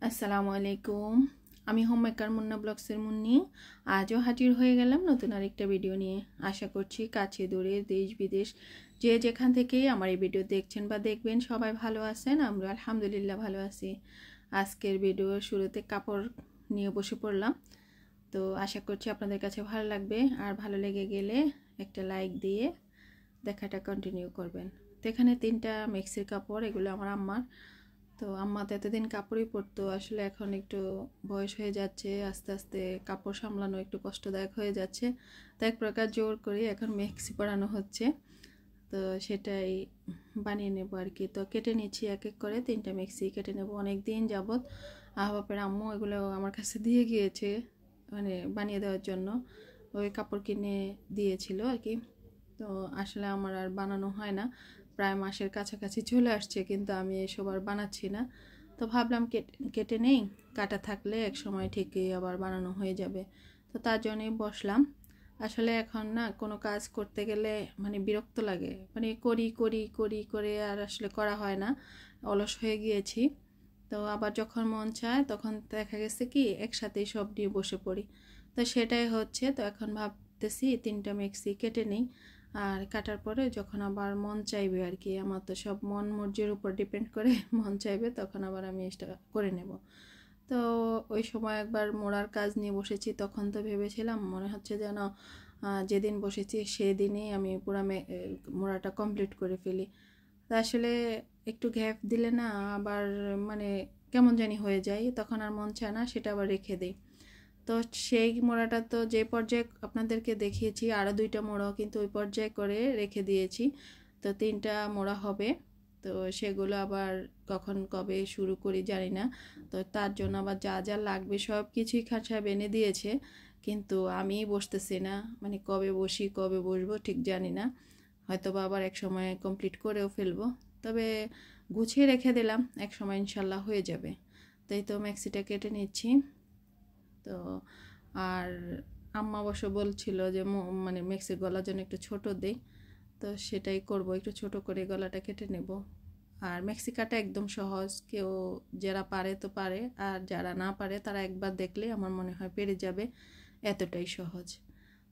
আসসালামু আলাইকুম। আমি হোমমেকার মুন্না ব্লগসের মুন্নি। আজও হাজির হয়ে গেলাম নতুন আরেকটা ভিডিও নিয়ে। আশা করছি কাছে দূরে দেশ বিদেশ যে যেখান থেকেই আমার এই ভিডিও দেখছেন বা দেখবেন সবাই ভালো আছেন। আমরা আলহামদুলিল্লাহ ভালো আছি। আজকের ভিডিওর শুরুতে কাপড় নিয়ে বসে পড়লাম, তো আশা করছি আপনাদের কাছে ভালো লাগবে। আর ভালো লেগে গেলে একটা লাইক দিয়ে দেখাটা কন্টিনিউ করবেন। তো এখানে 3টা মেক্সির কাপড়, এগুলো আমার আম্মার। তো আম্মা তো এতদিন কাপড়ই পরতো, আসলে এখন একটু বয়স হয়ে যাচ্ছে, আস্তে আস্তে কাপড় সামলানো একটু কষ্টদায়ক হয়ে যাচ্ছে। তো এক প্রকার জোর করে এখন মেক্সি পরানো হচ্ছে, তো সেটাই বানিয়ে নেবো আর কি। তো কেটে নিচ্ছি এক এক করে, 3টা মেক্সি কেটে নেবো। অনেক দিন যাবৎ বাপের আম্মু এগুলো আমার কাছে দিয়ে গিয়েছে, মানে বানিয়ে দেওয়ার জন্য। ওই কাপড় কিনে দিয়েছিল আর কি। তো আসলে আমার আর বানানো হয় না, প্রায় মাসের কাছাকাছি চলে আসছে, কিন্তু আমি এসব আর বানাচ্ছি না। তো ভাবলাম কেটে নেই, কাটা থাকলে এক সময় ঠিকই আবার বানানো হয়ে যাবে। তো তার জন্যই বসলাম। আসলে এখন না কোনো কাজ করতে গেলে মানে বিরক্ত লাগে, মানে করি করি করি করে আর আসলে করা হয় না, অলস হয়ে গিয়েছি। তো আবার যখন মন চায় তখন দেখা গেছে কি একসাথেই সব নিয়ে বসে পড়ি। তো সেটাই হচ্ছে। তো এখন ভাবতেছি 3টা মেক্সি কেটে নিই, আর কাটার পরে যখন আবার মন চাইবে আর কি, আমার তো সব মন মর্জির উপর ডিপেন্ড করে, মন চাইবে তখন আবার আমি এটা করে নেব। তো ওই সময় একবার মোড়ার কাজ নিয়ে বসেছি, তখন তো ভেবেছিলাম মনে হচ্ছে যেন যেদিন বসেছি সেদিনই আমি পুরো মোড়াটা কমপ্লিট করে ফেলি। তা আসলে একটু গ্যাপ দিলে না আবার মানে কেমন জানি হয়ে যায়, তখন আর মন চায় না, সেটা আবার রেখে দেই। তো সেই মোড়াটা তো যে পর্যায়ে আপনাদেরকে দেখিয়েছি, আরও 2টা মোড়াও কিন্তু ওই পর্যায়ে করে রেখে দিয়েছি। তো 3টা মোড়া হবে। তো সেগুলো আবার কখন কবে শুরু করি জানি না। তো তার জন্য আবার যা যা লাগবে সব কিছুই খান সাহেব এনে দিয়েছে, কিন্তু আমি বসতেছি না, মানে কবে বসি কবে বসবো ঠিক জানি না। হয়তো বা আবার এক সময় কমপ্লিট করেও ফেলবো, তবে গুছিয়ে রেখে দিলাম, এক সময় ইনশাল্লাহ হয়ে যাবে। তাই তো ম্যাক্সিটা কেটে নিচ্ছি। তো আর আম্মা অবশ্য বলছিল যে মানে মেক্সির গলার জন্য একটু ছোট দেই, তো সেটাই করব, একটু ছোট করে গলাটা কেটে নেব। আর মেক্সি কাটা একদম সহজ, কেউ যারা পারে তো পারে, আর যারা না পারে তারা একবার দেখলে আমার মনে হয় পেরে যাবে, এতটাই সহজ।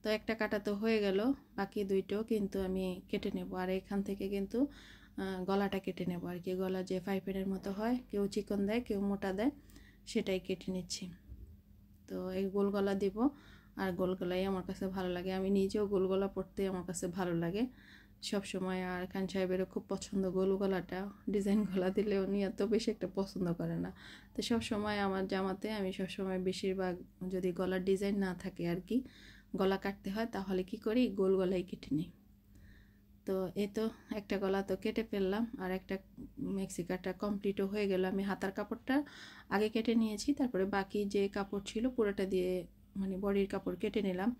তো একটা কাটা তো হয়ে গেল, বাকি 2টো কিন্তু আমি কেটে নেব। আর এখান থেকে কিন্তু গলাটা কেটে নেব আর কি। গলা যে পাইপেনের মতো হয়, কেউ চিকন দেয় কেউ মোটা দেয়, সেটাই কেটে নিচ্ছি। তো এই গোল গলা দিব, আর গোল গলাই আমার কাছে ভালো লাগে, আমি নিজেও গোল গলা পরতে আমার কাছে ভালো লাগে সব সময়। আর খান সাহেবেরও খুব পছন্দ গোল গলাটা, ডিজাইন গলা দিলে উনি এত বেশি একটা পছন্দ করে না। তো সব সময় আমার জামাতে আমি সব সময় বেশিরভাগ যদি গলার ডিজাইন না থাকে আর কি, গলা কাটতে হয়, তাহলে কি করি গোল গলাই কেটে নিই। তো এই তো একটা গলা তো কেটে ফেললাম, আর একটা মেক্সি কাটা কমপ্লিটও হয়ে গেল। আমি হাতার কাপড়টা আগে কেটে নিয়েছি, তারপরে বাকি যে কাপড় ছিল পুরোটা দিয়ে মানে বডির কাপড় কেটে নিলাম,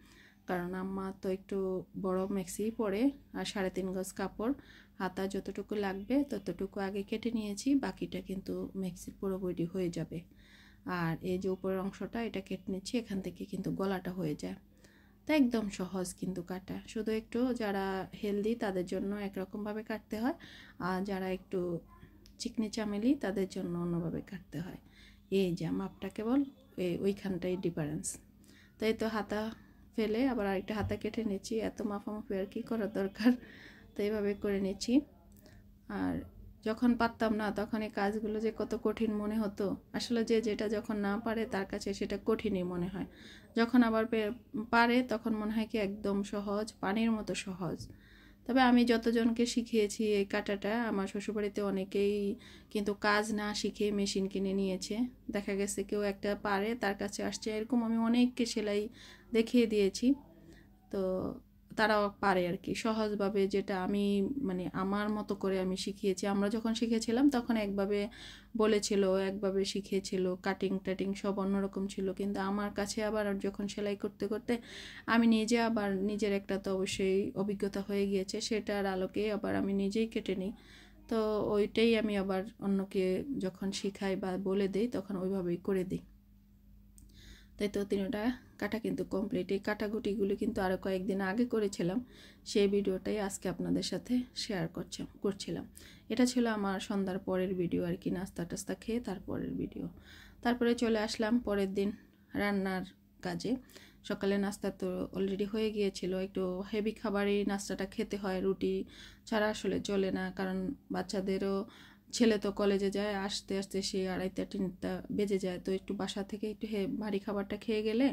কারণ আম্মা তো একটু বড় মেক্সি পরে, আর 3.5 গজ কাপড়, হাতা যতটুকু লাগবে ততটুকু আগে কেটে নিয়েছি, বাকিটা কিন্তু মেক্সির পুরো বডি হয়ে যাবে। আর এই যে উপরের অংশটা এটা কেটে নিচ্ছি, এখান থেকে কিন্তু গলাটা হয়ে যায়। তা একদম সহজ কিন্তু কাটা, শুধু একটু যারা হেলদি তাদের জন্য একরকমভাবে কাটতে হয়, আর যারা একটু চিকনি চামেলি তাদের জন্য অন্যভাবে কাটতে হয়। এই যে মাপটা কেবল ওইখানটাই ডিফারেন্স। তাই তো হাতা ফেলে আবার আরেকটা হাতা কেটে নিচ্ছি, এত মাপামাপি আর কি করার দরকার, তো এইভাবে করে নিচ্ছি। আর যখন পারতাম না তখন এই কাজগুলো যে কত কঠিন মনে হতো, আসলে যে যেটা যখন না পারে তার কাছে সেটা কঠিনই মনে হয়, যখন আবার পারে তখন মনে হয় কি একদম সহজ, পানির মতো সহজ। তবে আমি যতজনকে শিখিয়েছি এই কাটাটা, আমার শ্বশুরবাড়িতে অনেকেই কিন্তু কাজ না শিখে মেশিন কিনে নিয়েছে। দেখা গেছে কেউ একটা পারে তার কাছে আসছে, এরকম আমি অনেককে সেলাই দেখিয়ে দিয়েছি। তো তারাও পারে আর কি সহজভাবে, যেটা আমি মানে আমার মতো করে আমি শিখিয়েছি। আমরা যখন শিখেছিলাম তখন একভাবে বলেছিল, একভাবে শিখিয়েছিল, কাটিং টাটিং সব অন্যরকম ছিল, কিন্তু আমার কাছে আবার যখন সেলাই করতে করতে আমি নিজে আবার নিজের একটা তো অবশ্যই অভিজ্ঞতা হয়ে গিয়েছে, সেটার আলোকে আবার আমি নিজেই কেটে নিই। তো ওইটাই আমি আবার অন্যকে যখন শিখাই বা বলে দিই তখন ওইভাবেই করে দিই। তো তাই তো তিনটা কাটা কিন্তু কমপ্লিট। এই কাটাকুটিগুলো কিন্তু আরও কয়েকদিন আগে করেছিলাম, সেই ভিডিওটাই আজকে আপনাদের সাথে শেয়ার করছিলাম। এটা ছিল আমার সন্ধ্যার পরের ভিডিও আর কি, নাস্তা টাস্তা খেয়ে তারপরের ভিডিও। তারপরে চলে আসলাম পরের দিন রান্নার কাজে। সকালে নাস্তা তো অলরেডি হয়ে গিয়েছিল, একটু হেভি খাবারই নাস্তাটা খেতে হয়, রুটি ছাড়া আসলে চলে না, কারণ বাচ্চাদেরও ছেলে তো কলেজে যায়, আসতে আসতে সে 2:30-3টা বেজে যায়, তো একটু বাসা থেকে একটু ভারী খাবারটা খেয়ে গেলে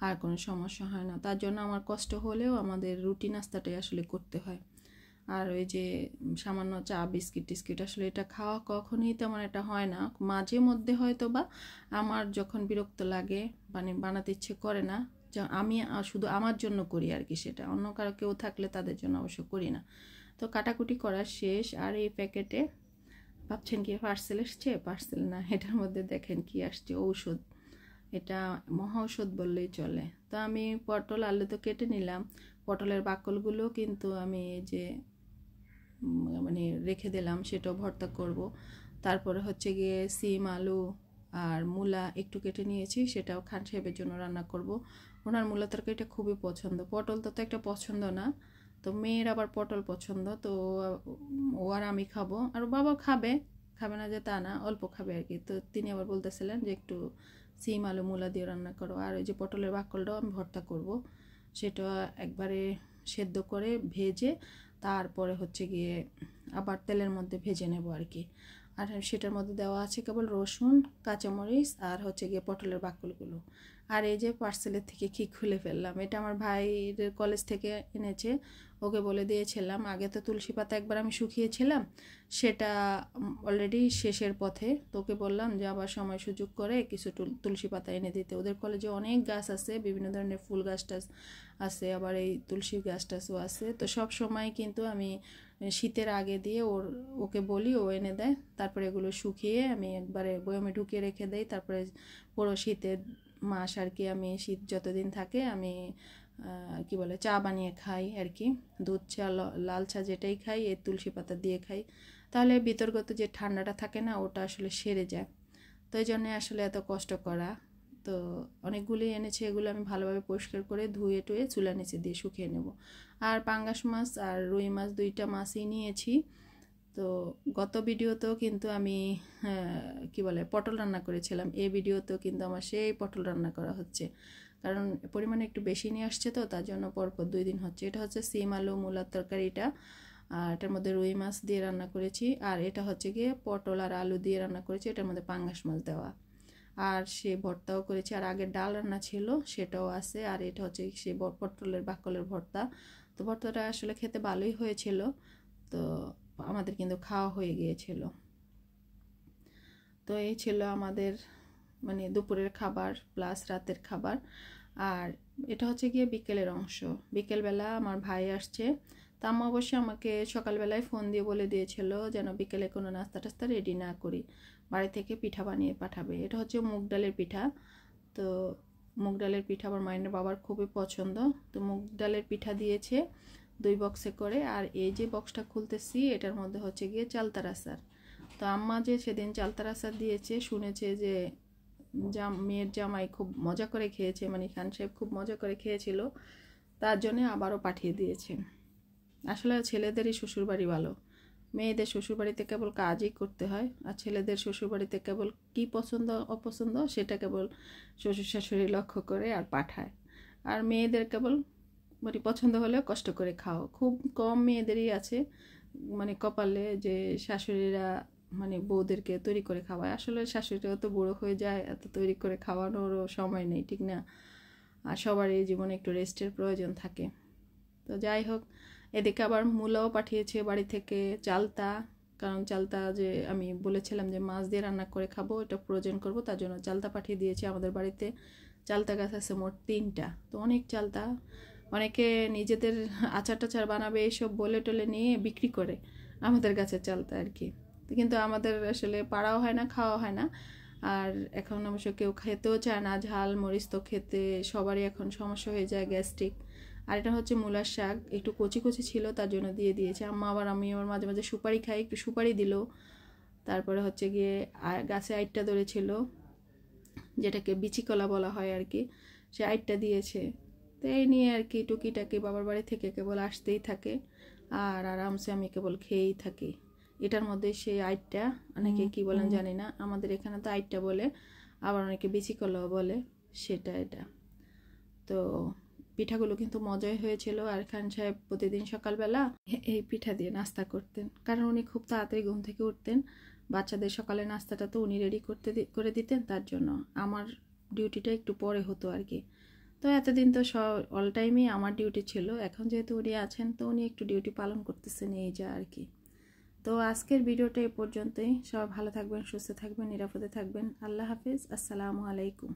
আর কোনো সমস্যা হয় না। তার জন্য আমার কষ্ট হলেও আমাদের রুটি নাস্তাটাই আসলে করতে হয়। আর ওই যে সামান্য চা বিস্কিট টিস্কিট আসলে এটা খাওয়া কখনোই তেমন এটা হয় না, মাঝে মধ্যে হয়তো বা আমার যখন বিরক্ত লাগে মানে বানাতে ইচ্ছে করে না, আমি শুধু আমার জন্য করি আর কি, সেটা অন্য কারো কেউ থাকলে তাদের জন্য অবশ্য করি না। তো কাটাকুটি করা শেষ। আর এই প্যাকেটে ভাবছেন কি পার্সেল এসছে? পার্সেল না, এটার মধ্যে দেখেন কি আসছে, ঔষধ। এটা মহা ঔষধ বললেই চলে। তো আমি পটল আলু তো কেটে নিলাম, পটলের বাকলগুলো কিন্তু আমি এই যে মানে রেখে দিলাম, সেটাও ভর্তা করব। তারপরে হচ্ছে গিয়ে সিম আলু আর মূলা একটু কেটে নিয়েছি, সেটাও খান সাহেবের জন্য রান্না করব। ওনার মূলা তরকারিটা খুবই পছন্দ, পটল তো একটা পছন্দ না, তো মেয়ের আবার পটল পছন্দ, তো ও আর আমি খাবো, আর বাবা খাবে না যে তা না, অল্প খাবে আর কি। তো তিনি আবার বলতেছিলেন যে একটু সিম আলু মূলা দিয়ে রান্না করো, আর ওই যে পটলের বাকলটাও আমি ভর্তা করব, সেটা একবারে সেদ্ধ করে ভেজে তারপরে হচ্ছে গিয়ে আবার তেলের মধ্যে ভেজে নেব আর কি। আর সেটার মধ্যে দেওয়া আছে কেবল রসুন, কাঁচামরিচ আর হচ্ছে গিয়ে পটলের বাকলগুলো। আর এই যে পার্সেলের থেকে কি খুলে ফেললাম, এটা আমার ভাইয়ের কলেজ থেকে এনেছে, ওকে বলে দিয়েছিলাম। আগে তো তুলসী পাতা একবার আমি শুকিয়েছিলাম, সেটা অলরেডি শেষের পথে, তোকে বললাম যে আবার সময় সুযোগ করে কিছু তুলসী পাতা এনে দিতে। ওদের কলেজে অনেক গাছ আছে, বিভিন্ন ধরনের ফুল গাছ টাছ আছে, আবার এই তুলসী গাছ টাছও আছে। তো সব সময় কিন্তু আমি শীতের আগে দিয়ে ওকে বলি, ও এনে দেয়, তারপরে এগুলো শুকিয়ে আমি একবারে বয়মে ঢুকিয়ে রেখে দেই। তারপরে পুরো শীতের মাস আর কি, আমি শীত যতদিন থাকে আমি কি বলে চা বানিয়ে খাই আর কি, দুধ চা লাল চা যেটাই খাই এই তুলসী পাতা দিয়ে খাই, তাহলে বিতর্গত যে ঠান্ডাটা থাকে না ওটা আসলে সেরে যায়। তো এই জন্যে আসলে এত কষ্ট করা। তো অনেকগুলি এনেছে, এগুলো আমি ভালোভাবে পরিষ্কার করে ধুয়ে টুয়ে চুলা নিচে দিয়ে শুকিয়ে নেব। আর পাঙ্গাস মাছ আর রুই মাছ দুইটা মাছই নিয়েছি। তো গত ভিডিওতেও কিন্তু আমি কি বলে পটল রান্না করেছিলাম, এই ভিডিওতেও কিন্তু আমার সেই পটল রান্না করা হচ্ছে, কারণ পরিমাণে একটু বেশি নিয়ে আসছে, তো তার জন্য পরপর 2 দিন হচ্ছে। এটা হচ্ছে সিম আলু মূলার তরকারিটা, আর এটার মধ্যে রুই মাছ দিয়ে রান্না করেছি, আর এটা হচ্ছে গিয়ে পটল আর আলু দিয়ে রান্না করেছি, এটার মধ্যে পাঙ্গাস মাছ দেওয়া, আর সে ভর্তাও করেছি। আর আগের ডাল রান্না ছিল সেটাও আছে, আর এটা হচ্ছে সে পটলের বাকলের ভর্তা। তো ভর্তাটা আসলে খেতে ভালোই হয়েছিল, তো আমাদের কিন্তু খাওয়া হয়ে গিয়েছিল। তো এই ছিল আমাদের মানে দুপুরের খাবার প্লাস রাতের খাবার। আর এটা হচ্ছে গিয়ে বিকেলের অংশ, বিকেলবেলা আমার ভাই আসছে, তা আম্মা অবশ্যই আমাকে সকালবেলায় ফোন দিয়ে বলে দিয়েছিল যেন বিকেলে কোনো নাস্তা টাস্তা রেডি না করি, বাড়ি থেকে পিঠা বানিয়ে পাঠাবে। এটা হচ্ছে মুগ ডালের পিঠা। তো মুগ ডালের পিঠা আমার মায়ের বাবার খুবই পছন্দ, তো মুগ ডালের পিঠা দিয়েছে 2 বক্সে করে। আর এই যে বক্সটা খুলতেছি এটার মধ্যে হচ্ছে গিয়ে চালতার আচার। তো আম্মা যে সেদিন চালতার আচার দিয়েছে, শুনেছে যে মেয়ের জামাই খুব মজা করে খেয়েছে, মানে খান সাহেব খুব মজা করে খেয়েছিল, তার জন্য আবারও পাঠিয়ে দিয়েছে। আসলে ছেলেদেরই শ্বশুরবাড়ি ভালো, মেয়েদের শ্বশুরবাড়িতে কেবল কাজই করতে হয়, আর ছেলেদের শ্বশুরবাড়িতে কেবল কি পছন্দ অপছন্দ সেটা কেবল শ্বশুর শাশুড়ি লক্ষ্য করে আর পাঠায়, আর মেয়েদের কেবল মানে পছন্দ হলেও কষ্ট করে খাও। খুব কম মেয়েদেরই আছে মানে কপালে যে শাশুড়িরা মানে বউদেরকে তৈরি করে খাওয়ায়। আসলে শাশুড়িরাও তো বুড়ো হয়ে যায়, এত তৈরি করে খাওয়ানোরও সময় নেই, ঠিক না? আর সবারই জীবনে একটু রেস্টের প্রয়োজন থাকে। তো যাই হোক, এদিকে আবার মূলাও পাঠিয়েছে বাড়ি থেকে, চালতা, কারণ চালতা যে আমি বলেছিলাম যে মাছ দিয়ে রান্না করে খাবো, এটা প্রয়োজন করব, তার জন্য চালতা পাঠিয়ে দিয়েছে। আমাদের বাড়িতে চালতা গাছ আছে মোট 3টা, তো অনেক চালতা, অনেকে নিজেদের আচার টাচার বানাবে এইসব বলে টলে নিয়ে বিক্রি করে আমাদের গাছের চালতা আর কি, কিন্তু আমাদের আসলে পাড়াও হয় না, খাওয়া হয় না। আর এখন অবশ্য কেউ খেতেও চায় না, ঝাল মরিচ তো খেতে সবারই এখন সমস্যা হয়ে যায়, গ্যাস্ট্রিক। আর এটা হচ্ছে মূলার শাক, একটু কচি কচি ছিল তার জন্য দিয়ে দিয়েছে আম্মা। আবার আমি আবার মাঝে মাঝে সুপারি খাই, একটু সুপারি দিল। তারপরে হচ্ছে গিয়ে গাছে আইটটা ধরেছিল, যেটাকে বিচি কলা বলা হয় আর কি, সে আইটটা দিয়েছে। তো এই নিয়ে আর কি টুকিটাকি বাবার বাড়ি থেকে কেবল আসতেই থাকে আর আরামসে আমি কেবল খেয়েই থাকি। এটার মধ্যে সেই আইটটা, অনেকে কি বলেন জানি না, আমাদের এখানে তো আইটটা বলে, আবার অনেকে বিচি কলাও বলে, সেটা এটা। তো পিঠাগুলো কিন্তু মজাই হয়েছিল। আর খান সাহেব প্রতিদিন সকালবেলা এই পিঠা দিয়ে নাস্তা করতেন, কারণ উনি খুব তাড়াতাড়ি ঘুম থেকে উঠতেন। বাচ্চাদের সকালে নাস্তাটা তো উনি রেডি করে দিতেন, তার জন্য আমার ডিউটিটা একটু পরে হতো আর কি। তো এতদিন তো অল টাইমই আমার ডিউটি ছিল, এখন যেহেতু উনি আছেন তো উনি একটু ডিউটি পালন করতেছেন, এই যা আর কি। তো আজকের ভিডিওটা এ পর্যন্তই। সবাই ভালো থাকবেন, সুস্থ থাকবেন, নিরাপদে থাকবেন। আল্লাহ হাফিজ, আসসালামু আলাইকুম।